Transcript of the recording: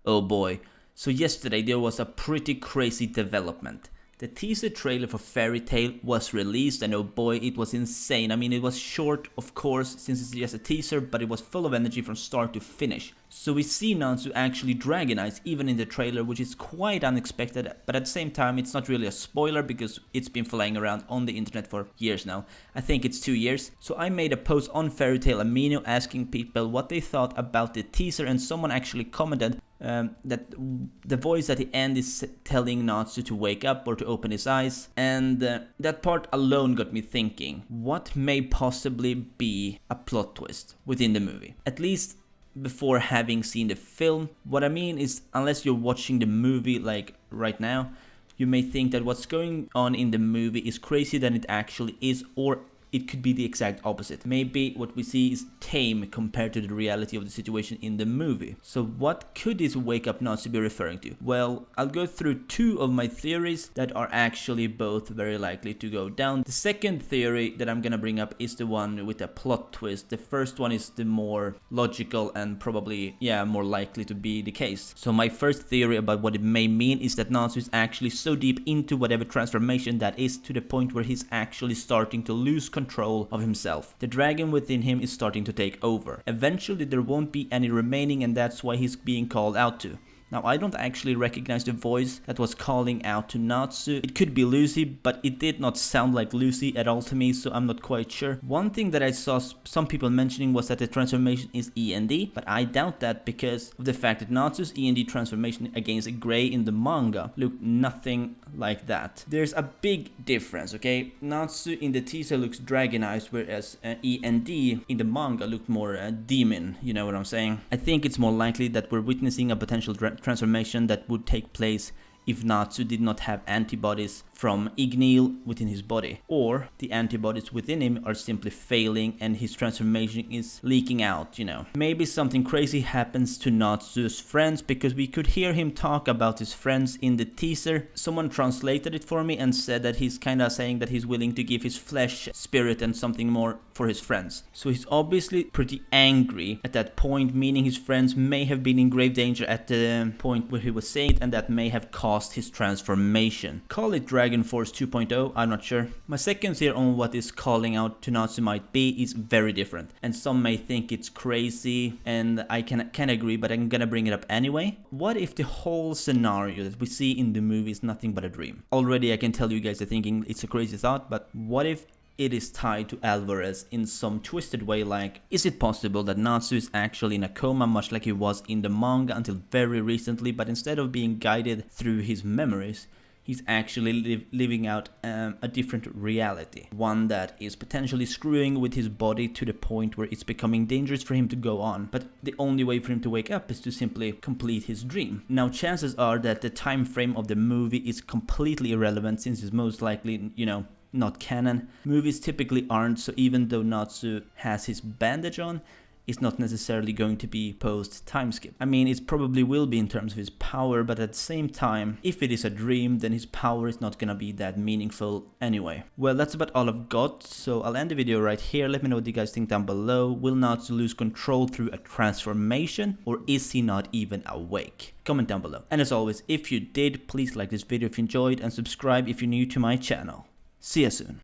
Oh boy. So yesterday there was a pretty crazy development. The teaser trailer for Fairy Tail was released and oh boy, it was insane. I mean, it was short, of course, since it's just a teaser, but it was full of energy from start to finish. So we see Natsu actually dragonize even in the trailer, which is quite unexpected, but at the same time it's not really a spoiler because it's been flying around on the internet for years now. I think it's 2 years. So I made a post on Fairy Tail Amino asking people what they thought about the teaser, and someone actually commented that the voice at the end is telling Natsu to wake up or to open his eyes, and that part alone got me thinking, what may possibly be a plot twist within the movie? At least before having seen the film. What I mean is, unless you're watching the movie like right now, you may think that what's going on in the movie is crazier than it actually is, or it could be the exact opposite. Maybe what we see is tame compared to the reality of the situation in the movie. So what could this wake up Natsu be referring to? Well, I'll go through 2 of my theories that are actually both very likely to go down. The second theory that I'm gonna bring up is the one with a plot twist. The first one is the more logical and probably, more likely to be the case. So my first theory about what it may mean is that Natsu is actually so deep into whatever transformation that is, to the point where he's actually starting to lose control of himself. The dragon within him is starting to take over. Eventually there won't be any remaining, and that's why he's being called out to. Now, I don't actually recognize the voice that was calling out to Natsu. It could be Lucy, but it did not sound like Lucy at all to me, so I'm not quite sure. One thing that I saw some people mentioning was that the transformation is E.N.D, but I doubt that because of the fact that Natsu's E.N.D transformation against Grey in the manga looked nothing like that. There's a big difference, okay? Natsu in the teaser looks dragonized, whereas E.N.D in the manga looked more demon, you know what I'm saying? I think it's more likely that we're witnessing a potential transformation that would take place if Natsu did not have antibodies from E.N.D within his body, or the antibodies within him are simply failing and his transformation is leaking out, you know. Maybe something crazy happens to Natsu's friends, because we could hear him talk about his friends in the teaser. Someone translated it for me and said that he's kinda saying that he's willing to give his flesh, spirit and something more for his friends. So he's obviously pretty angry at that point, meaning his friends may have been in grave danger at the point where he was saying it, and that may have caused his transformation. Call it Dragon Force 2.0, I'm not sure. My second theory on what this calling out to Natsu might be is very different, and some may think it's crazy, and I can agree, but I'm gonna bring it up anyway. What if the whole scenario that we see in the movie is nothing but a dream? Already I can tell you guys are thinking it's a crazy thought, but what if it is tied to Alvarez in some twisted way? Like, is it possible that Natsu is actually in a coma, much like he was in the manga until very recently, but instead of being guided through his memories, he's actually living out a different reality, one that is potentially screwing with his body to the point where it's becoming dangerous for him to go on, but the only way for him to wake up is to simply complete his dream. Now, chances are that the time frame of the movie is completely irrelevant, since it's most likely, you know, not canon. Movies typically aren't, so even though Natsu has his bandage on, it's not necessarily going to be post time skip. I mean, it probably will be in terms of his power, but at the same time, if it is a dream, then his power is not gonna be that meaningful anyway. Well, that's about all I've got, so I'll end the video right here. Let me know what you guys think down below. Will Natsu lose control through a transformation, or is he not even awake? Comment down below. And as always, if you did, please like this video if you enjoyed, and subscribe if you're new to my channel. See you soon.